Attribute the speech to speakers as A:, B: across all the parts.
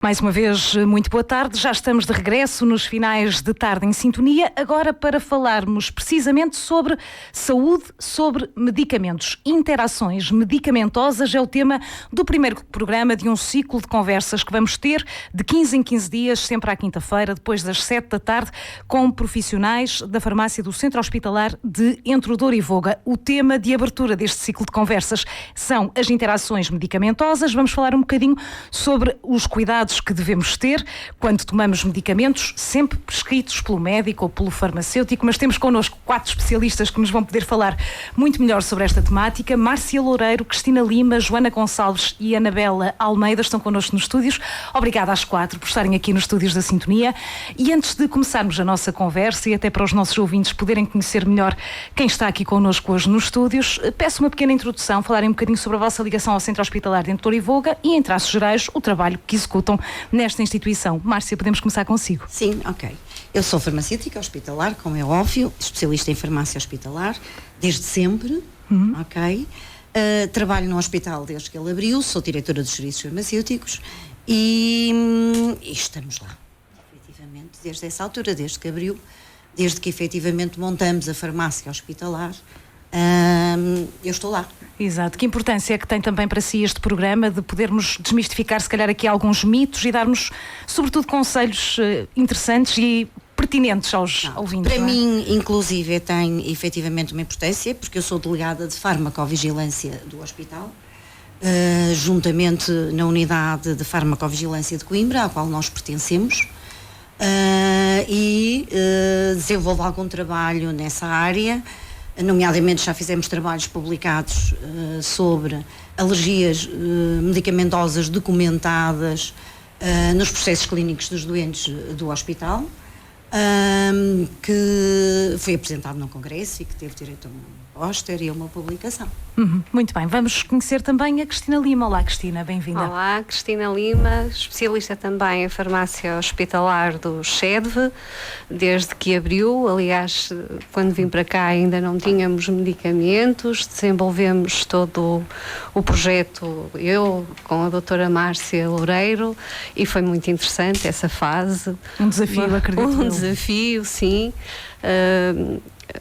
A: Mais uma vez, muito boa tarde. Já estamos de regresso nos finais de tarde em sintonia, agora para falarmos precisamente sobre saúde, sobre medicamentos. Interações medicamentosas é o tema do primeiro programa de um ciclo de conversas que vamos ter de 15 em 15 dias, sempre à quinta-feira, depois das 7 da tarde, com profissionais da farmácia do Centro Hospitalar de Entre o Douro e Voga. O tema de abertura deste ciclo de conversas são as interações medicamentosas. Vamos falar um bocadinho sobre os cuidados que devemos ter quando tomamos medicamentos, sempre prescritos pelo médico ou pelo farmacêutico, mas temos connosco 4 especialistas que nos vão poder falar muito melhor sobre esta temática. Márcia Loureiro, Cristina Lima, Joana Gonçalves e Anabela Almeida estão connosco nos estúdios. Obrigada às 4 por estarem aqui nos estúdios da Sintonia. E antes de começarmos a nossa conversa e até para os nossos ouvintes poderem conhecer melhor quem está aqui connosco hoje nos estúdios, peço uma pequena introdução, falarem um bocadinho sobre a vossa ligação ao Centro Hospitalar de Entre o Douro e Voga e, em traços gerais, o trabalho que executam nesta instituição. Márcia, podemos começar consigo?
B: Sim, ok. Eu sou farmacêutica hospitalar, como é óbvio, especialista em farmácia hospitalar, desde sempre, ok? Trabalho no hospital desde que ele abriu, sou diretora dos serviços farmacêuticos e estamos lá, efetivamente, desde essa altura, desde que abriu, desde que efetivamente montamos a farmácia hospitalar. Eu estou lá.
A: Exato. Que importância é que tem também para si este programa de podermos desmistificar se calhar aqui alguns mitos e darmos sobretudo conselhos interessantes e pertinentes aos ouvintes?
B: Para mim, inclusive, tem efetivamente uma importância, porque eu sou delegada de farmacovigilância do hospital, juntamente na unidade de farmacovigilância de Coimbra, à qual nós pertencemos, e desenvolvo algum trabalho nessa área. Nomeadamente já fizemos trabalhos publicados sobre alergias medicamentosas documentadas nos processos clínicos dos doentes do hospital, que foi apresentado num congresso e que teve direito a um póster e a uma publicação.
A: Muito bem, vamos conhecer também a Cristina Lima. Olá, Cristina, bem-vinda.
C: Olá, Cristina Lima, especialista também em farmácia hospitalar do CHEDV, desde que abriu. Aliás, quando vim para cá ainda não tínhamos medicamentos, desenvolvemos todo o projeto, eu com a doutora Márcia Loureiro, e foi muito interessante essa fase.
A: Um desafio, acredito.
C: Um desafio, sim.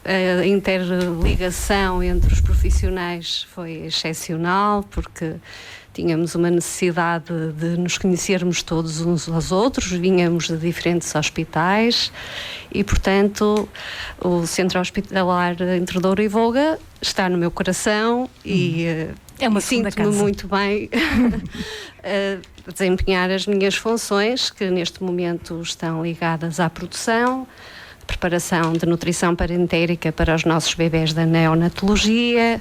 C: A interligação entre os profissionais foi excepcional, porque tínhamos uma necessidade de nos conhecermos todos uns aos outros, vínhamos de diferentes hospitais e, portanto, o Centro Hospitalar Entre o Douro e Voga está no meu coração e sinto-me muito bem a desempenhar as minhas funções, que neste momento estão ligadas à produção, preparação de nutrição parentérica para os nossos bebés da neonatologia,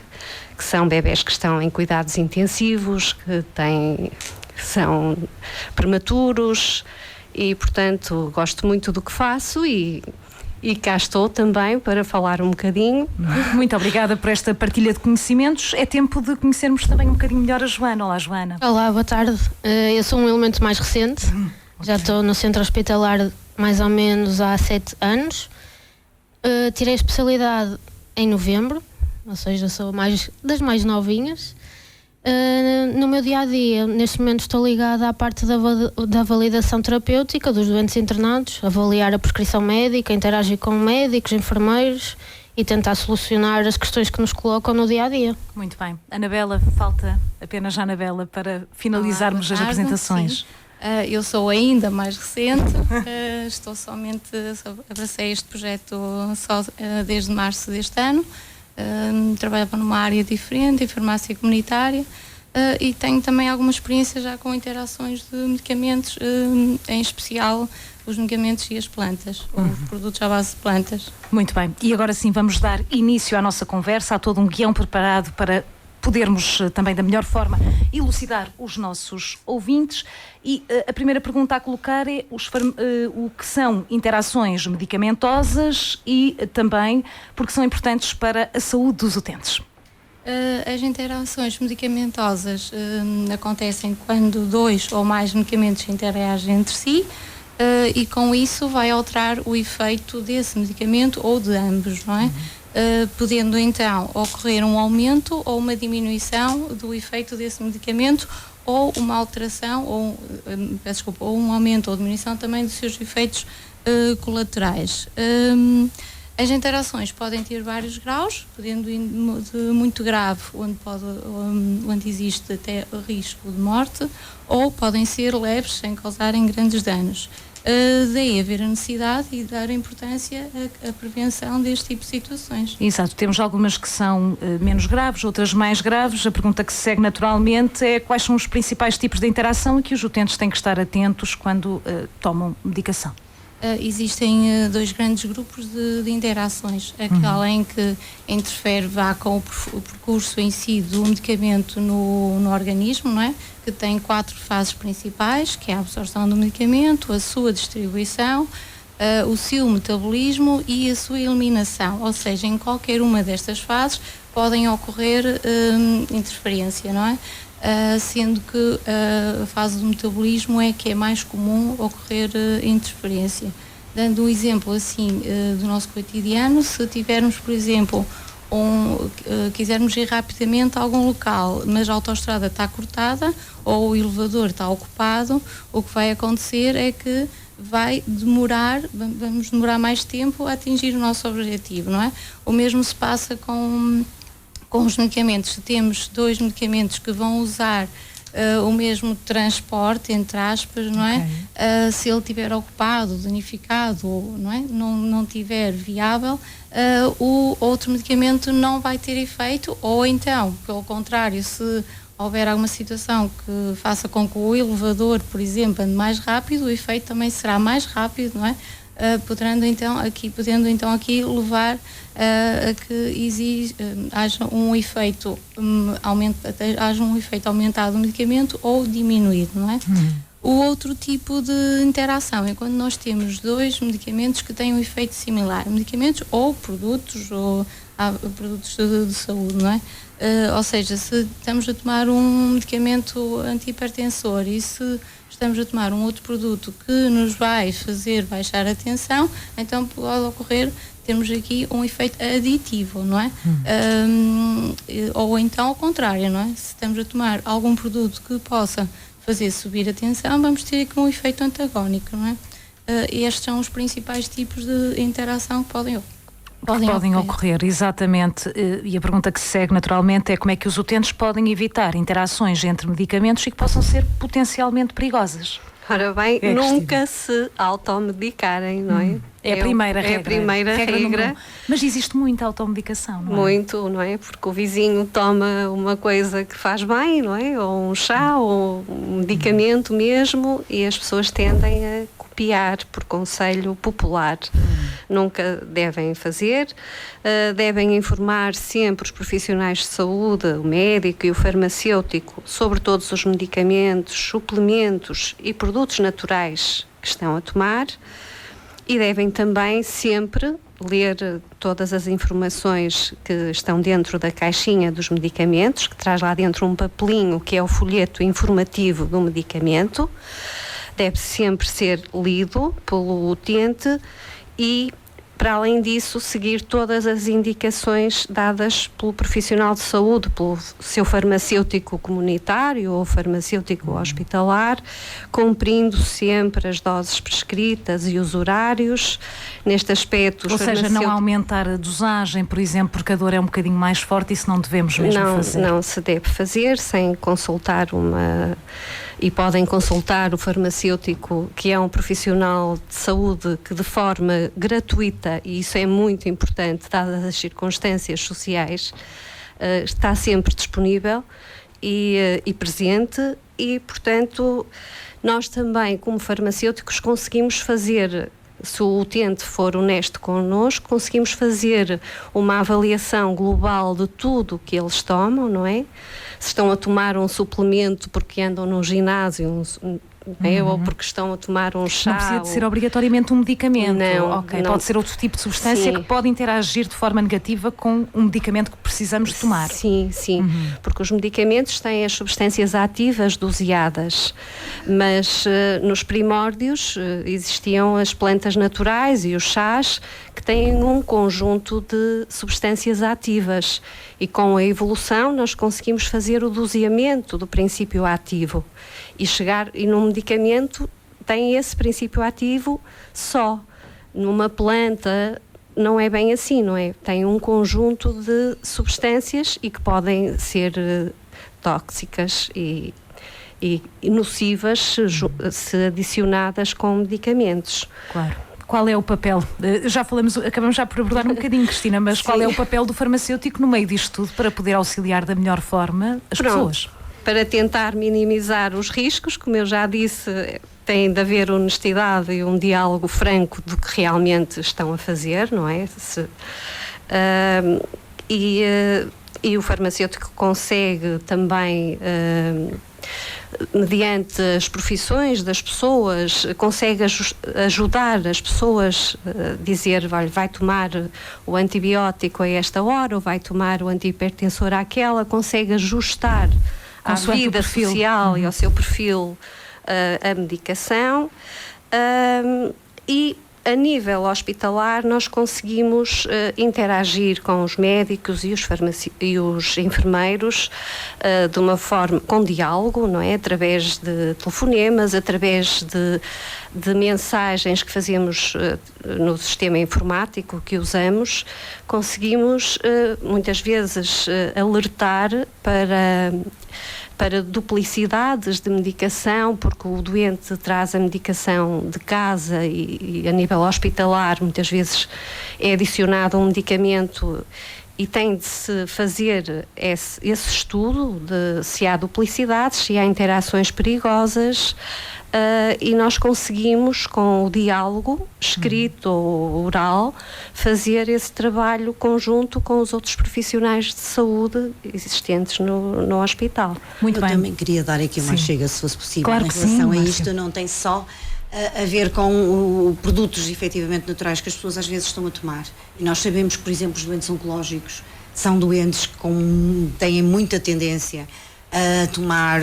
C: que são bebés que estão em cuidados intensivos, que são prematuros e, portanto, gosto muito do que faço e cá estou também para falar um bocadinho.
A: Muito obrigada por esta partilha de conhecimentos. É tempo de conhecermos também um bocadinho melhor a Joana. Olá, Joana.
D: Olá, boa tarde. Eu sou um elemento mais recente. Já estou no Centro Hospitalar mais ou menos há 7 anos. Tirei a especialidade em novembro, ou seja, sou das mais novinhas. No meu dia-a-dia, neste momento estou ligada à parte da validação terapêutica dos doentes internados, avaliar a prescrição médica, interagir com médicos, enfermeiros e tentar solucionar as questões que nos colocam no dia-a-dia.
A: Muito bem. Anabela, falta apenas a Anabela para finalizarmos as apresentações.
E: Sim. Eu sou ainda mais recente, abracei este projeto só desde março deste ano, trabalhava numa área diferente, em farmácia comunitária, e tenho também alguma experiência já com interações de medicamentos, em especial os medicamentos e as plantas, ou produtos à base de plantas.
A: Muito bem, e agora sim vamos dar início à nossa conversa, há todo um guião preparado para podermos também da melhor forma elucidar os nossos ouvintes e a primeira pergunta a colocar é o que são interações medicamentosas e também porque são importantes para a saúde dos utentes.
E: As interações medicamentosas acontecem quando 2 ou mais medicamentos interagem entre si e com isso vai alterar o efeito desse medicamento ou de ambos, não é? Podendo então ocorrer um aumento ou uma diminuição do efeito desse medicamento ou uma alteração, ou um aumento ou diminuição também dos seus efeitos colaterais. As interações podem ter vários graus, podendo ir de muito grave, onde existe até risco de morte, ou podem ser leves, sem causarem grandes danos. Daí haver a necessidade e dar importância à prevenção deste tipo de situações.
A: Exato, temos algumas que são menos graves, outras mais graves. A pergunta que se segue naturalmente é quais são os principais tipos de interação a que os utentes têm que estar atentos quando tomam medicação.
E: Existem dois grandes grupos de interações. Aquela em que interfere com o percurso em si do medicamento no organismo, não é? Que tem 4 fases principais, que é a absorção do medicamento, a sua distribuição, o seu metabolismo e a sua eliminação. Ou seja, em qualquer uma destas fases podem ocorrer interferência, não é? Sendo que a fase do metabolismo é que é mais comum ocorrer interferência. Dando um exemplo assim do nosso cotidiano, se tivermos, por exemplo, quisermos ir rapidamente a algum local, mas a autoestrada está cortada ou o elevador está ocupado, o que vai acontecer é que vamos demorar mais tempo a atingir o nosso objetivo, não é? O mesmo se passa com os medicamentos. Se temos 2 medicamentos que vão usar o mesmo transporte, entre aspas, não é? Se ele estiver ocupado, danificado, não é? Não estiver viável, o outro medicamento não vai ter efeito, ou então, pelo contrário, se houver alguma situação que faça com que o elevador, por exemplo, ande mais rápido, o efeito também será mais rápido, não é? Podendo então aqui levar a que haja um efeito aumentado do medicamento ou diminuído, não é? O outro tipo de interação é quando nós temos 2 medicamentos que têm um efeito similar, medicamentos ou produtos de saúde, não é? Ou seja, se estamos a tomar um medicamento antihipertensor e se estamos a tomar um outro produto que nos vai fazer baixar a tensão, então pode ocorrer, temos aqui um efeito aditivo, não é? Ou então ao contrário, não é? Se estamos a tomar algum produto que possa fazer subir a tensão, vamos ter aqui um efeito antagónico, não é? Estes são os principais tipos de interação que podem
A: ocorrer, exatamente. E a pergunta que se segue naturalmente é como é que os utentes podem evitar interações entre medicamentos e que possam ser potencialmente perigosas.
C: Ora bem, nunca se automedicarem, não é?
A: É a primeira regra.
C: É a primeira regra.
A: Mas existe muita automedicação, não é?
C: Muito, não é? Porque o vizinho toma uma coisa que faz bem, não é? Ou um chá, ou um medicamento mesmo, e as pessoas tendem a copiar por conselho popular. Nunca devem fazer. Devem informar sempre os profissionais de saúde, o médico e o farmacêutico, sobre todos os medicamentos, suplementos e produtos naturais que estão a tomar. E devem também sempre ler todas as informações que estão dentro da caixinha dos medicamentos, que traz lá dentro um papelinho que é o folheto informativo do medicamento. Deve sempre ser lido pelo utente e, para além disso, seguir todas as indicações dadas pelo profissional de saúde, pelo seu farmacêutico comunitário ou farmacêutico hospitalar, cumprindo sempre as doses prescritas e os horários. Neste aspecto,
A: ou seja, não aumentar a dosagem, por exemplo, porque a dor é um bocadinho mais forte, isso não devemos mesmo fazer.
C: Não se deve fazer sem consultar e podem consultar o farmacêutico, que é um profissional de saúde que de forma gratuita, e isso é muito importante, dadas as circunstâncias sociais, está sempre disponível e presente e, portanto, nós também, como farmacêuticos, conseguimos fazer, se o utente for honesto connosco, conseguimos fazer uma avaliação global de tudo o que eles tomam, não é? Se estão a tomar um suplemento porque andam no ginásio, não é? Ou porque estão a tomar um chá.
A: Não precisa de ser obrigatoriamente um medicamento.
C: Não,
A: ok.
C: não.
A: Pode ser outro tipo de substância que pode interagir de forma negativa com um medicamento que precisamos de tomar.
C: Sim, porque os medicamentos têm as substâncias ativas doseadas, mas nos primórdios existiam as plantas naturais e os chás que têm um conjunto de substâncias ativas, e com a evolução nós conseguimos fazer o doseamento do princípio ativo e num medicamento tem esse princípio ativo só. Numa planta não é bem assim, não é? Tem um conjunto de substâncias e que podem ser tóxicas e nocivas se adicionadas com medicamentos.
A: Claro. Qual é o papel? Acabamos já por abordar um bocadinho, Cristina, mas qual é o papel do farmacêutico no meio disto tudo para poder auxiliar da melhor forma as pessoas?
C: Para tentar minimizar os riscos, como eu já disse, tem de haver honestidade e um diálogo franco do que realmente estão a fazer, não é? E o farmacêutico consegue também, mediante as profissões das pessoas, consegue ajudar as pessoas a dizer, olha, vai tomar o antibiótico a esta hora ou vai tomar o antihipertensor àquela, consegue ajustar à vida social e ao seu perfil a medicação, e a nível hospitalar nós conseguimos interagir com os médicos e os enfermeiros de uma forma, com diálogo, não é? Através de telefonemas, através de mensagens que fazemos no sistema informático que usamos, conseguimos muitas vezes alertar para duplicidades de medicação, porque o doente traz a medicação de casa e a nível hospitalar muitas vezes é adicionado um medicamento e tem de se fazer esse estudo de se há duplicidades, se há interações perigosas, e nós conseguimos, com o diálogo escrito ou oral, fazer esse trabalho conjunto com os outros profissionais de saúde existentes no hospital.
B: Eu também queria dar aqui uma chega, se fosse possível,
A: claro
B: em
A: que
B: relação
A: sim,
B: a isto. Não tem só a ver com produtos efetivamente naturais que as pessoas às vezes estão a tomar. E nós sabemos que, por exemplo, os doentes oncológicos são doentes que têm muita tendência a tomar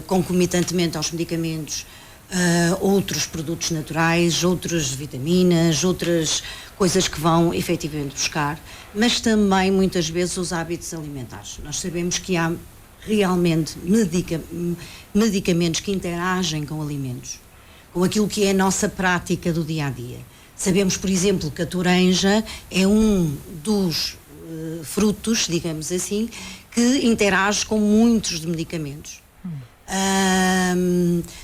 B: concomitantemente aos medicamentos outros produtos naturais, outras vitaminas, outras coisas que vão efetivamente buscar, mas também muitas vezes os hábitos alimentares. Nós sabemos que há realmente medicamentos que interagem com alimentos, com aquilo que é a nossa prática do dia a dia. Sabemos, por exemplo, que a toranja é um dos frutos, digamos assim, que interage com muitos de medicamentos.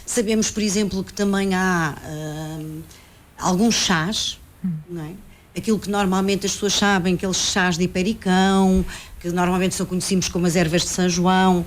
B: Sabemos, por exemplo, que também há alguns chás, não é? Aquilo que normalmente as pessoas sabem, aqueles chás de hipericão, que normalmente só conhecemos como as ervas de São João,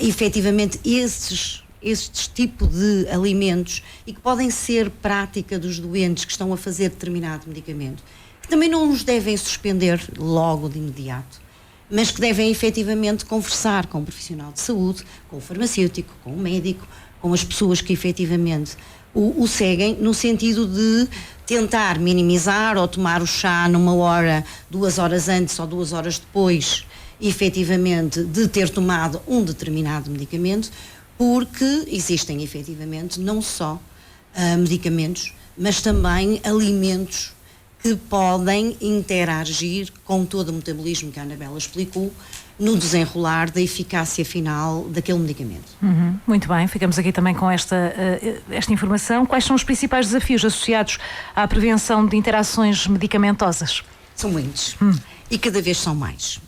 B: efetivamente estes tipos de alimentos, e que podem ser prática dos doentes que estão a fazer determinado medicamento, que também não os devem suspender logo de imediato, mas que devem efetivamente conversar com o profissional de saúde, com o farmacêutico, com o médico, com as pessoas que efetivamente o seguem, no sentido de tentar minimizar ou tomar o chá numa hora, 2 horas antes ou 2 horas depois, efetivamente, de ter tomado um determinado medicamento, porque existem efetivamente não só medicamentos, mas também alimentos que podem interagir com todo o metabolismo que a Anabela explicou no desenrolar da eficácia final daquele medicamento.
A: Muito bem, ficamos aqui também com esta informação. Quais são os principais desafios associados à prevenção de interações medicamentosas?
B: São muitos. E cada vez são mais.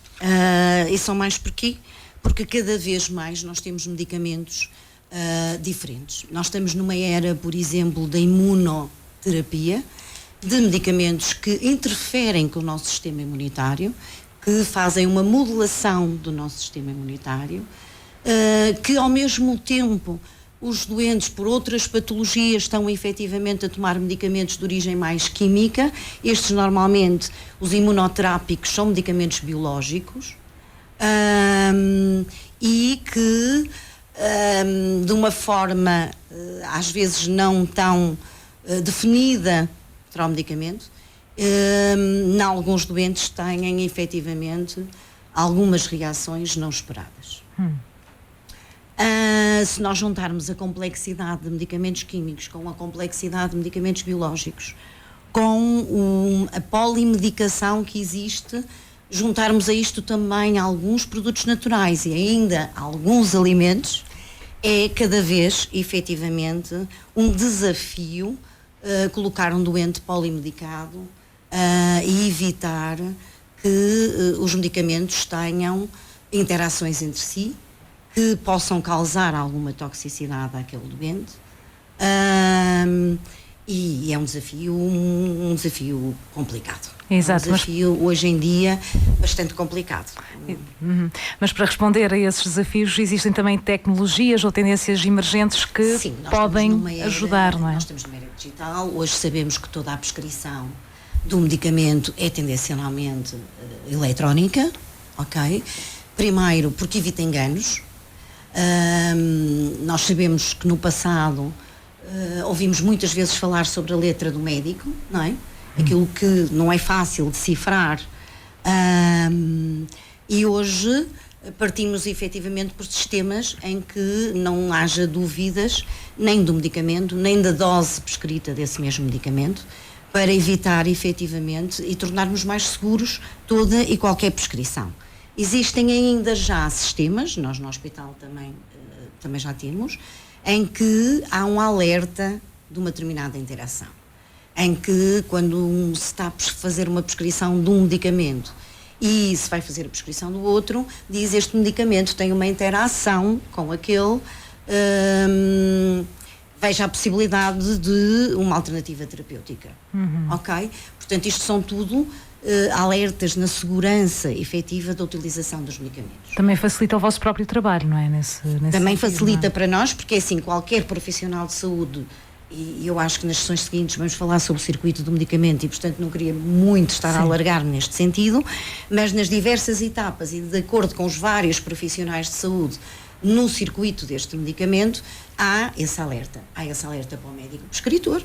B: E são mais porquê? Porque cada vez mais nós temos medicamentos diferentes. Nós estamos numa era, por exemplo, da imunoterapia, de medicamentos que interferem com o nosso sistema imunitário, que fazem uma modulação do nosso sistema imunitário, que ao mesmo tempo os doentes por outras patologias estão efetivamente a tomar medicamentos de origem mais química. Estes normalmente, os imunoterápicos, são medicamentos biológicos, e que de uma forma às vezes não tão definida para o medicamento, em alguns doentes têm efetivamente algumas reações não esperadas. Se nós juntarmos a complexidade de medicamentos químicos com a complexidade de medicamentos biológicos, com a polimedicação que existe, juntarmos a isto também alguns produtos naturais e ainda alguns alimentos, é cada vez, efetivamente, um desafio colocar um doente polimedicado e evitar que os medicamentos tenham interações entre si, que possam causar alguma toxicidade àquele doente. E é um desafio complicado.
A: Exato,
B: é um desafio hoje em dia bastante complicado.
A: Mas para responder a esses desafios existem também tecnologias ou tendências emergentes que
B: Sim,
A: podem ajudar, não é?
B: Nós estamos numa era digital, hoje sabemos que toda a prescrição do medicamento é tendencialmente eletrónica, ok? Primeiro, porque evita enganos. Nós sabemos que no passado ouvimos muitas vezes falar sobre a letra do médico, não é? Aquilo que não é fácil decifrar. E hoje partimos efetivamente por sistemas em que não haja dúvidas nem do medicamento, nem da dose prescrita desse mesmo medicamento, para evitar efetivamente e tornarmos mais seguros toda e qualquer prescrição. Existem ainda já sistemas, nós no hospital também já temos, em que há um alerta de uma determinada interação. Em que, quando se está a fazer uma prescrição de um medicamento e se vai fazer a prescrição do outro, diz este medicamento tem uma interação com aquele, veja a possibilidade de uma alternativa terapêutica. Ok? Portanto, isto são tudo alertas na segurança efetiva da utilização dos medicamentos.
A: Também facilita o vosso próprio trabalho, não é?
B: Também
A: sentido,
B: facilita
A: não é?
B: para nós, porque assim, qualquer profissional de saúde, e eu acho que nas sessões seguintes vamos falar sobre o circuito do medicamento e, portanto, não queria muito estar a alargar-me neste sentido, mas nas diversas etapas e de acordo com os vários profissionais de saúde no circuito deste medicamento, há esse alerta para o médico prescritor,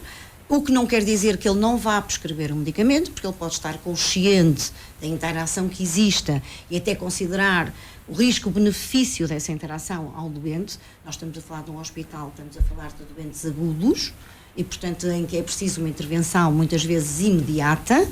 B: o que não quer dizer que ele não vá prescrever um medicamento, porque ele pode estar consciente da interação que exista e até considerar o risco-benefício dessa interação ao doente. Nós estamos a falar de um hospital, estamos a falar de doentes agudos e, portanto, em que é preciso uma intervenção muitas vezes imediata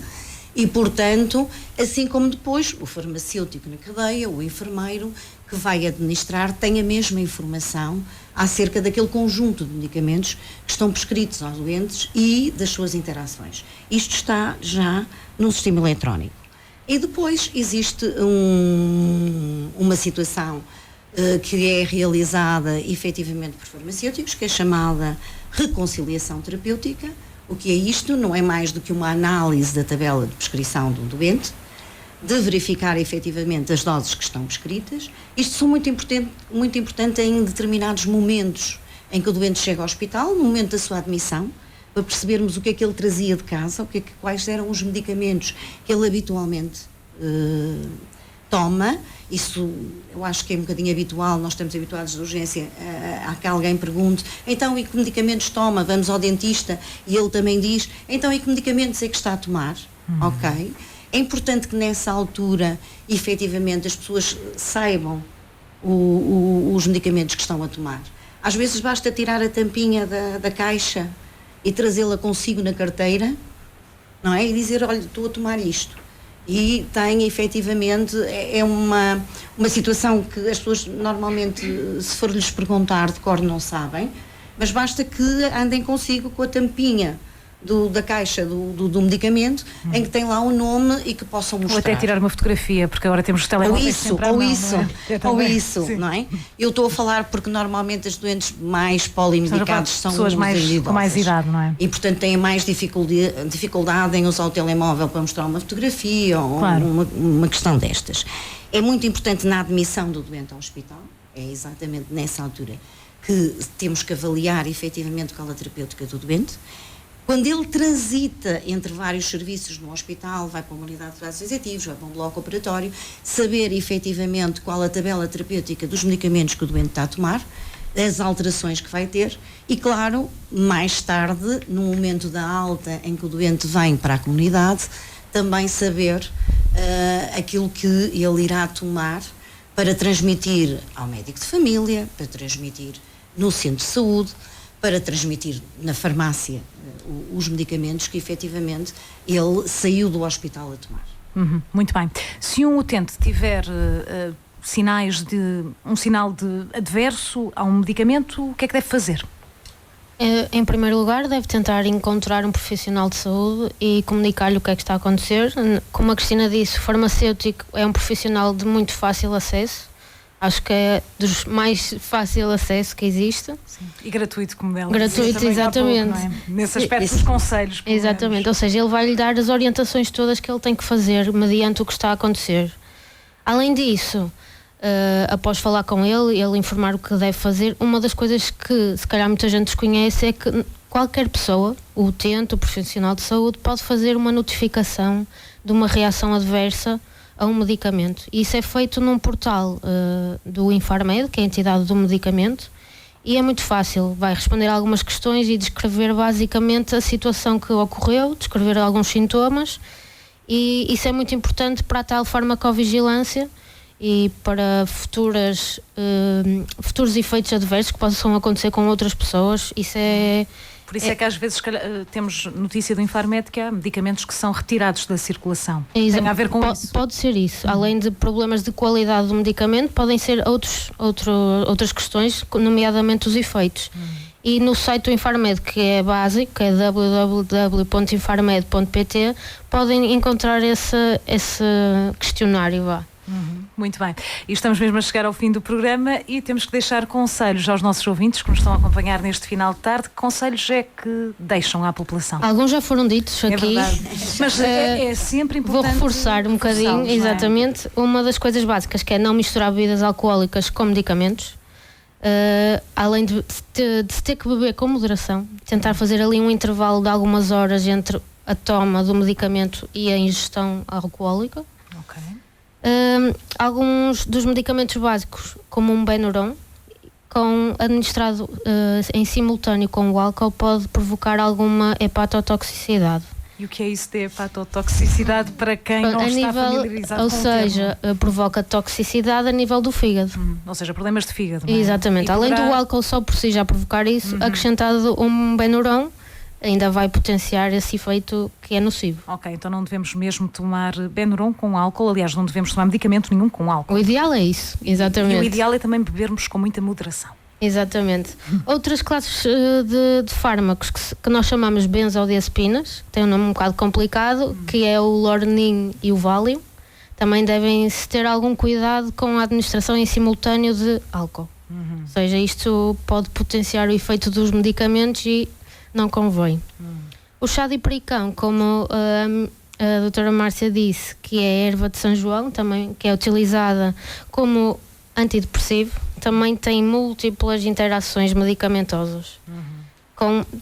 B: e, portanto, assim como depois o farmacêutico na cadeia, o enfermeiro que vai administrar tem a mesma informação acerca daquele conjunto de medicamentos que estão prescritos aos doentes e das suas interações. Isto está já no sistema eletrónico. E depois existe uma situação que é realizada efetivamente por farmacêuticos, que é chamada reconciliação terapêutica. O que é isto? Não é mais do que uma análise da tabela de prescrição do doente, de verificar efetivamente as doses que estão prescritas. Isto são muito importante em determinados momentos em que o doente chega ao hospital, no momento da sua admissão, para percebermos o que é que ele trazia de casa, quais eram os medicamentos que ele habitualmente toma. Isso eu acho que é um bocadinho habitual, nós estamos habituados de urgência a que alguém pergunte, então e que medicamentos toma? Vamos ao dentista e ele também diz, então e que medicamentos é que está a tomar? Ok? É importante que nessa altura, efetivamente, as pessoas saibam os medicamentos que estão a tomar. Às vezes basta tirar a tampinha da caixa e trazê-la consigo na carteira, não é? E dizer, olha, estou a tomar isto. E tem, efetivamente, é uma situação que as pessoas normalmente, se for-lhes perguntar, de cor não sabem, mas basta que andem consigo com a tampinha da caixa do medicamento, em que tem lá o nome e que possam mostrar.
A: Ou até tirar uma fotografia, porque agora temos os telemóveis sempre à mão,
B: não é? Eu estou a falar porque normalmente as doentes mais polimedicados são
A: pessoas com mais idade, não é?
B: E portanto têm mais dificuldade em usar o telemóvel para mostrar uma fotografia ou uma questão destas. É muito importante na admissão do doente ao hospital, é exatamente nessa altura que temos que avaliar efetivamente qual a terapêutica do doente. Quando ele transita entre vários serviços no hospital, vai para uma unidade de cuidados intensivos, vai para um bloco operatório, saber efetivamente qual a tabela terapêutica dos medicamentos que o doente está a tomar, as alterações que vai ter e, claro, mais tarde, no momento da alta em que o doente vem para a comunidade, também saber aquilo que ele irá tomar para transmitir ao médico de família, para transmitir no centro de saúde, para transmitir na farmácia os medicamentos que efetivamente ele saiu do hospital a tomar.
A: Muito bem. Se um utente tiver um sinal de adverso a um medicamento, o que é que deve fazer?
D: Em primeiro lugar, deve tentar encontrar um profissional de saúde e comunicar-lhe o que é que está a acontecer. Como a Cristina disse, o farmacêutico é um profissional de muito fácil acesso. Acho que é dos mais fácil acesso que existe.
A: Sim. E gratuito, como ela
D: gratuito,
A: dizia
D: exatamente.
A: Pouco, não é? Nesse aspecto dos conselhos.
D: Exatamente, ou seja, ele vai-lhe dar as orientações todas que ele tem que fazer mediante o que está a acontecer. Além disso, após falar com ele informar o que deve fazer, uma das coisas que se calhar muita gente desconhece é que qualquer pessoa, o utente, o profissional de saúde, pode fazer uma notificação de uma reação adversa a um medicamento. E isso é feito num portal do Infarmed, que é a entidade do medicamento, e é muito fácil. Vai responder a algumas questões e descrever basicamente a situação que ocorreu, descrever alguns sintomas, e isso é muito importante para a tal farmacovigilância e para futuros efeitos adversos que possam acontecer com outras pessoas.
A: Por isso é que às vezes temos notícia do Infarmed que há medicamentos que são retirados da circulação. Tem a ver com isso?
D: Pode ser isso. Além de problemas de qualidade do medicamento, podem ser outras questões, nomeadamente os efeitos. E no site do Infarmed, que é básico, que é www.infarmed.pt, podem encontrar esse questionário.
A: Muito bem. E estamos mesmo a chegar ao fim do programa e temos que deixar conselhos aos nossos ouvintes que nos estão a acompanhar neste final de tarde. Que conselhos é que deixam à população?
D: Alguns já foram ditos aqui.
A: Verdade. Mas é sempre importante.
D: Vou reforçar um bocadinho, exatamente. Uma das coisas básicas que é não misturar bebidas alcoólicas com medicamentos. Além de se ter que beber com moderação, tentar fazer ali um intervalo de algumas horas entre a toma do medicamento e a ingestão alcoólica.
A: Ok.
D: Alguns dos medicamentos básicos, como um Benuron, administrado em simultâneo com o álcool, pode provocar alguma hepatotoxicidade.
A: E o que é isso de hepatotoxicidade para quem não está familiarizado com o termo?
D: Ou seja, provoca toxicidade a nível do fígado.
A: Ou seja, problemas de fígado, não é?
D: Exatamente. Além do álcool só por si já provocar isso, acrescentado um Benuron, ainda vai potenciar esse efeito que é nocivo.
A: Ok, então não devemos mesmo tomar Benuron com álcool, aliás, não devemos tomar medicamento nenhum com álcool.
D: O ideal é isso, exatamente.
A: E o ideal é também bebermos com muita moderação.
D: Exatamente. Outras classes de fármacos que nós chamamos benzodiazepinas, tem um nome um bocado complicado, que é o Loranin e o Valium, também devem-se ter algum cuidado com a administração em simultâneo de álcool. Ou seja, isto pode potenciar o efeito dos medicamentos e não convém. O chá de pericão, como a doutora Márcia disse, que é a erva de São João, também, que é utilizada como antidepressivo, também tem múltiplas interações medicamentosas.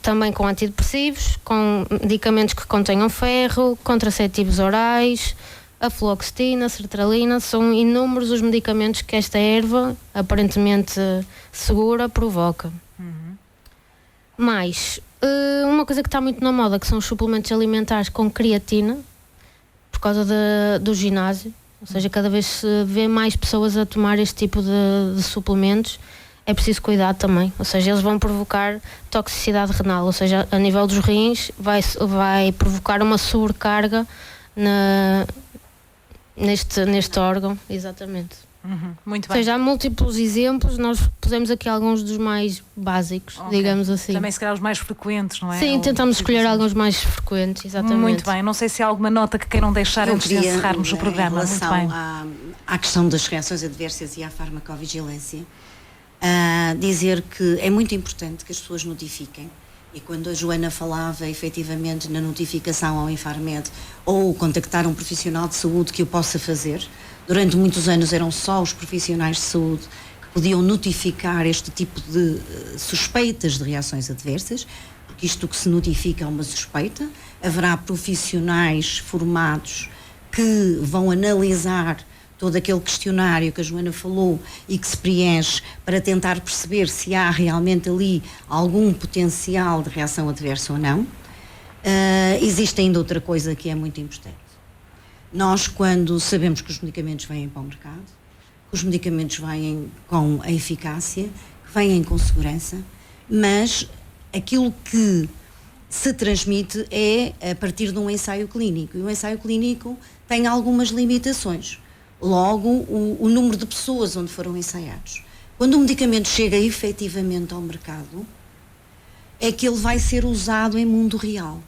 D: Também com antidepressivos, com medicamentos que contenham ferro, contraceptivos orais, a fluoxetina, a sertralina, são inúmeros os medicamentos que esta erva, aparentemente segura, provoca. Mas uma coisa que está muito na moda, que são os suplementos alimentares com creatina, por causa do ginásio. Ou seja, cada vez se vê mais pessoas a tomar este tipo de suplementos. É preciso cuidar também. Ou seja, eles vão provocar toxicidade renal. Ou seja, a nível dos rins vai provocar uma sobrecarga neste órgão. Exatamente.
A: Muito bem.
D: Ou seja, há múltiplos exemplos, nós pusemos aqui alguns dos mais básicos, digamos assim.
A: Também se calhar os mais frequentes, não é?
D: Sim, tentamos escolher alguns mais frequentes, exatamente.
A: Muito bem, não sei se há alguma nota que queiram deixar antes de encerrarmos o programa.
B: Em relação à questão das reações adversas e à farmacovigilância, dizer que é muito importante que as pessoas notifiquem. E quando a Joana falava efetivamente na notificação ao Infarmed ou contactar um profissional de saúde que o possa fazer, durante muitos anos eram só os profissionais de saúde que podiam notificar este tipo de suspeitas de reações adversas, porque isto que se notifica é uma suspeita. Haverá profissionais formados que vão analisar todo aquele questionário que a Joana falou e que se preenche para tentar perceber se há realmente ali algum potencial de reação adversa ou não. Existe ainda outra coisa que é muito importante. Nós, quando sabemos que os medicamentos vêm para o mercado, que os medicamentos vêm com a eficácia, que vêm com segurança, mas aquilo que se transmite é a partir de um ensaio clínico. E o ensaio clínico tem algumas limitações. Logo, o número de pessoas onde foram ensaiados. Quando o medicamento chega efetivamente ao mercado, é que ele vai ser usado em mundo real,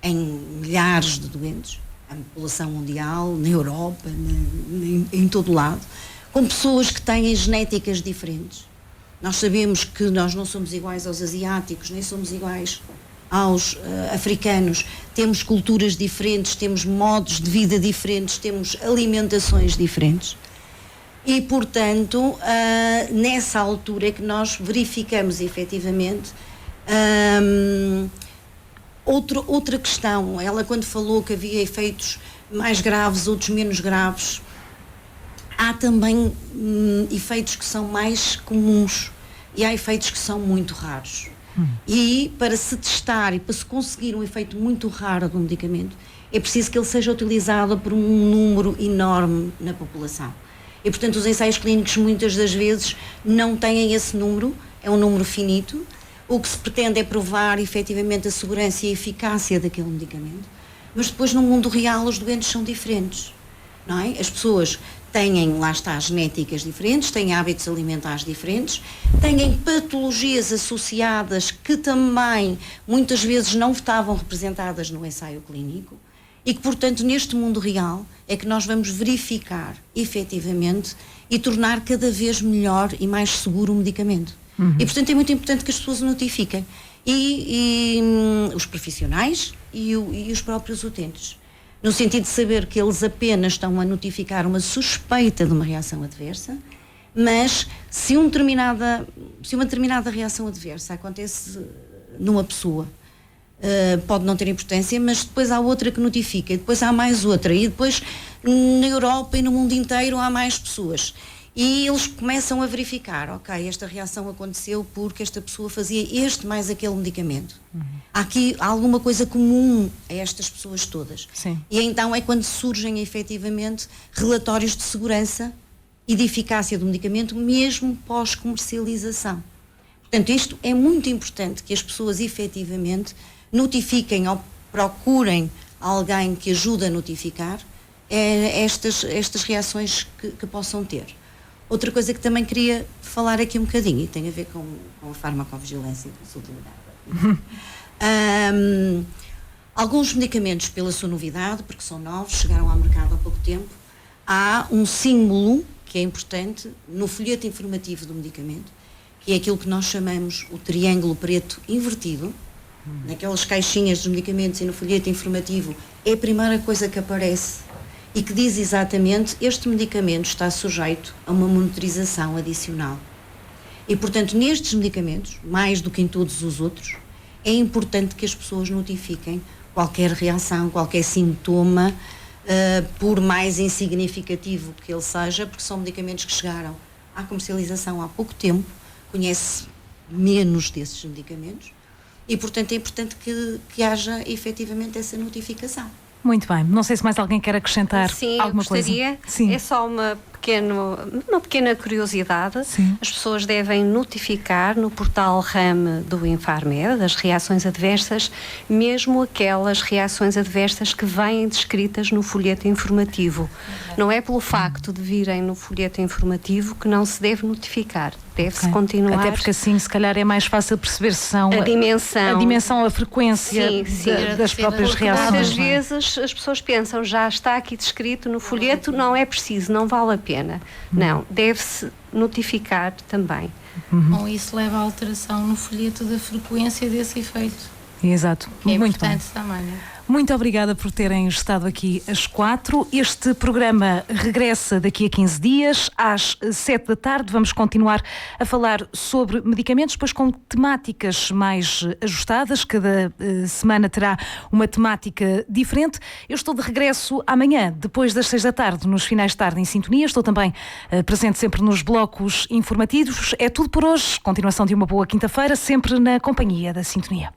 B: em milhares de doentes, a população mundial, na Europa, em todo lado, com pessoas que têm genéticas diferentes. Nós sabemos que nós não somos iguais aos asiáticos, nem somos iguais aos africanos, temos culturas diferentes, temos modos de vida diferentes, temos alimentações diferentes e, portanto, nessa altura é que nós verificamos efetivamente outra questão. Ela, quando falou que havia efeitos mais graves, outros menos graves, há também efeitos que são mais comuns e há efeitos que são muito raros. E para se testar e para se conseguir um efeito muito raro do medicamento, é preciso que ele seja utilizado por um número enorme na população. E, portanto, os ensaios clínicos muitas das vezes não têm esse número, é um número finito. O que se pretende é provar efetivamente a segurança e a eficácia daquele medicamento. Mas depois, no mundo real, os doentes são diferentes, não é? As pessoas têm, lá está, genéticas diferentes, têm hábitos alimentares diferentes, têm patologias associadas que também muitas vezes não estavam representadas no ensaio clínico e que, portanto, neste mundo real é que nós vamos verificar efetivamente e tornar cada vez melhor e mais seguro o medicamento. E, portanto, é muito importante que as pessoas o notifiquem. E os profissionais e os próprios utentes. No sentido de saber que eles apenas estão a notificar uma suspeita de uma reação adversa, mas se uma determinada reação adversa acontece numa pessoa, pode não ter importância, mas depois há outra que notifica, e depois há mais outra, e depois na Europa e no mundo inteiro há mais pessoas. E eles começam a verificar, ok, esta reação aconteceu porque esta pessoa fazia este mais aquele medicamento. Há aqui alguma coisa comum a estas pessoas todas.
A: Sim.
B: E então é quando surgem efetivamente relatórios de segurança e de eficácia do medicamento, mesmo pós-comercialização. Portanto, isto é muito importante que as pessoas efetivamente notifiquem ou procurem alguém que ajude a notificar estas reações que possam ter. Outra coisa que também queria falar aqui um bocadinho, e tem a ver com a farmacovigilância e com a saúde. Alguns medicamentos, pela sua novidade, porque são novos, chegaram ao mercado há pouco tempo, há um símbolo que é importante no folheto informativo do medicamento, que é aquilo que nós chamamos o triângulo preto invertido. Naquelas caixinhas dos medicamentos e no folheto informativo é a primeira coisa que aparece e que diz exatamente: este medicamento está sujeito a uma monitorização adicional. E, portanto, nestes medicamentos, mais do que em todos os outros, é importante que as pessoas notifiquem qualquer reação, qualquer sintoma, por mais insignificativo que ele seja, porque são medicamentos que chegaram à comercialização há pouco tempo, conhece menos desses medicamentos, e, portanto, é importante que haja efetivamente essa notificação.
A: Muito bem. Não sei se mais alguém quer acrescentar alguma
C: gostaria.
A: coisa. Sim,
C: é só uma pequena curiosidade.
A: Sim.
C: As pessoas devem notificar no portal RAM do Infarmed as reações adversas, mesmo aquelas reações adversas que vêm descritas no folheto informativo. Não é pelo facto de virem no folheto informativo que não se deve notificar. Deve-se continuar.
A: Até porque assim, se calhar, é mais fácil perceber se são
C: a dimensão,
A: a frequência das próprias reações.
C: Muitas vezes as pessoas pensam, já está aqui descrito no folheto, não é preciso, não vale a pena. Não, deve-se notificar também.
E: Bom, isso leva à alteração no folheto da frequência desse efeito.
A: Exato.
E: Que é
A: Muito
E: importante
A: bem.
E: também, não é?
A: Muito obrigada por terem estado aqui às 4. Este programa regressa daqui a 15 dias, às 7 da tarde. Vamos continuar a falar sobre medicamentos, depois com temáticas mais ajustadas. Cada semana terá uma temática diferente. Eu estou de regresso amanhã, depois das 6 da tarde, nos finais de tarde em sintonia. Estou também presente sempre nos blocos informativos. É tudo por hoje. Continuação de uma boa quinta-feira, sempre na companhia da Sintonia.